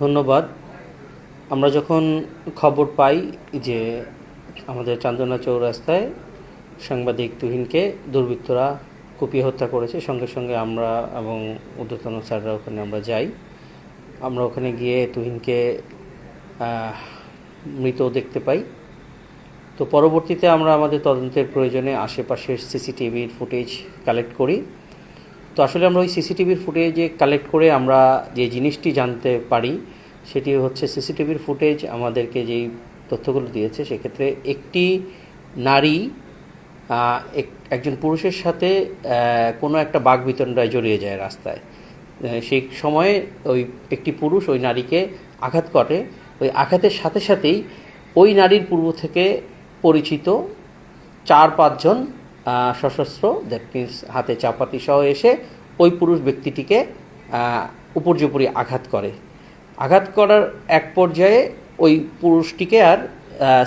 ধন্যবাদ। আমরা যখন খবর পাই যে আমাদের চান্দনা চৌরাস্তায় সাংবাদিক তুহিনকে দুর্বৃত্তরা কুপিয়ে হত্যা করেছে, সঙ্গে সঙ্গে আমরা এবং ঊর্ধ্বতন স্যাররা ওখানে আমরা যাই। আমরা ওখানে গিয়ে তুহিনকে মৃত দেখতে পাই। তো পরবর্তীতে আমরা আমাদের তদন্তের প্রয়োজনে আশেপাশের সিসিটিভির ফুটেজ কালেক্ট করি। তো আসলে আমরা ওই সিসিটিভির ফুটেজে কালেক্ট করে আমরা যে জিনিসটি জানতে পারি সেটি হচ্ছে, সিসিটিভির ফুটেজ আমাদেরকে যেই তথ্যগুলো দিয়েছে সেক্ষেত্রে একটি নারী একজন পুরুষের সাথে কোনো একটা বাকবিতণ্ডায় জড়িয়ে যায় রাস্তায়। সেই সময়ে ওই একটি পুরুষ ওই নারীকে আঘাত করে। ওই আঘাতের সাথে সাথেই ওই নারীর পূর্ব থেকে পরিচিত 4-5 জন সশস্ত্র, দ্যাট মিনস হাতে চাপাতি সহ এসে ওই পুরুষ ব্যক্তিটিকে উপর্যুপরি আঘাত করে। আঘাত করার এক পর্যায়ে ওই পুরুষটিকে আর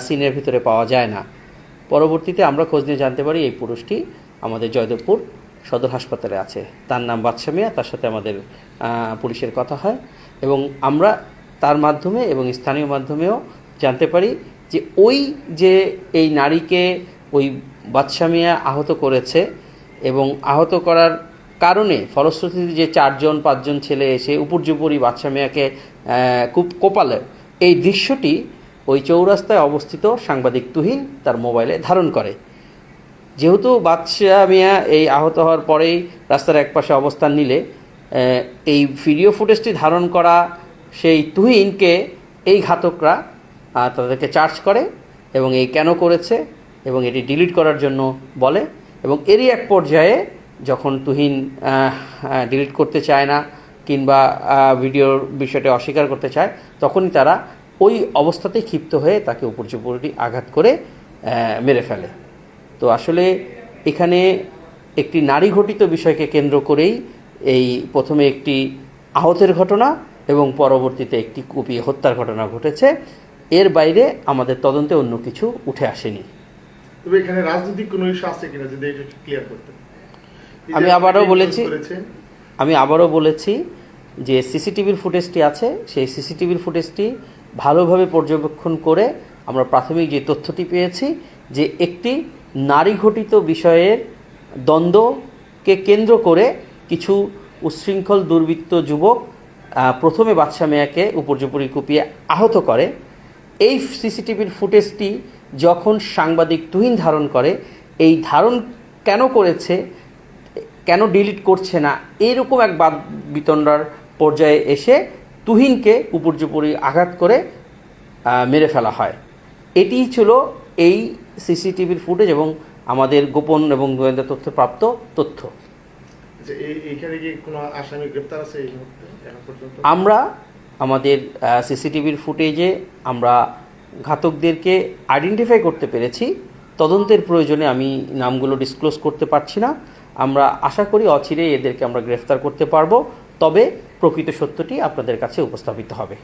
সিনের ভিতরে পাওয়া যায় না। পরবর্তীতে আমরা খোঁজ নিয়ে জানতে পারি এই পুরুষটি আমাদের জয়দেবপুর সদর হাসপাতালে আছে। তার নাম বাদশা মিয়া। তার সাথে আমাদের পুলিশের কথা হয় এবং আমরা তার মাধ্যমে এবং স্থানীয় মাধ্যমেও জানতে পারি যে যে এই নারীকে ওই বাদশা মিয়া আহত করেছে এবং আহত করার কারণে ফলশ্রুতিতে যে 4-5 জন ছেলে এসে উপর্যুপরি বাদশা মিয়াকে খুব কোপালে, এই দৃশ্যটি ওই চৌরাস্তায় অবস্থিত সাংবাদিক তুহিন তার মোবাইলে ধারণ করে। যেহেতু বাদশা মিয়া এই আহত হওয়ার পরেই রাস্তার একপাশে অবস্থান নিলে এই ভিডিও ফুটেজটি ধারণ করা সেই তুহিনকে এই ঘাতকরা তাদেরকে চার্জ করে এবং এই কেন করেছে এবং এটি ডিলিট করার জন্য বলে। এবং এরই এক পর্যায়ে যখন তুহিন ডিলিট করতে চায় না কিংবা ভিডিওর বিষয়টি অস্বীকার করতে চায়, তখনই তারা ওই অবস্থাতেই ক্ষিপ্ত হয়ে তাকে উপর্যুপরি আঘাত করে মেরে ফেলে। তো আসলে এখানে একটি নারী ঘটিত বিষয়কে কেন্দ্র করেই এই প্রথমে একটি আহতের ঘটনা এবং পরবর্তীতে একটি কুপিয়ে হত্যার ঘটনা ঘটেছে। এর বাইরে আমাদের তদন্তে অন্য কিছু উঠে আসেনি। তবে এখানে রাজনৈতিক কোনো ইস্যু আছে কিনা যদি এটা ক্লিয়ার করতে। আমি আবারও বলেছি যে সিসিটিভির ফুটেজটি আছে, সেই সিসিটিভির ফুটেজটি ভালোভাবে পর্যবেক্ষণ করে আমরা প্রাথমিক যে তথ্যটি পেয়েছি যে একটি নারী ঘটিত বিষয়ের দ্বন্দ্বকে কেন্দ্র করে কিছু উচ্ছৃঙ্খল দুর্বৃত্ত যুবক প্রথমে বাদশা মিয়াকে উপর্যুপরি কুপিয়ে আহত করে। এই সিসিটিভির ফুটেজটি যখন সাংবাদিক তুহিন ধারণ করে, এই ধারণ কেন করেছে, কেন ডিলিট করছে না, এইরকম এক বাকবিতণ্ডার পর্যায়ে এসে তুহিনকে উপর্যুপরি আঘাত করে মেরে ফেলা হয়। এটিই ছিল এই সিসিটিভির ফুটেজ এবং আমাদের গোপন এবং গোয়েন্দা তথ্য প্রাপ্ত তথ্য। আমরা আমাদের সিসিটিভির ফুটেজে আমরা ঘাতকদেরকে আইডেন্টিফাই করতে পেরেছি। তদন্তের প্রয়োজনে আমি নামগুলো ডিসক্লোজ করতে পারছি না। আমরা আশা করি অচিরেই এদেরকে আমরা গ্রেফতার করতে পারবো, তবে প্রকৃত সত্যটি আপনাদের কাছে উপস্থাপিত হবে।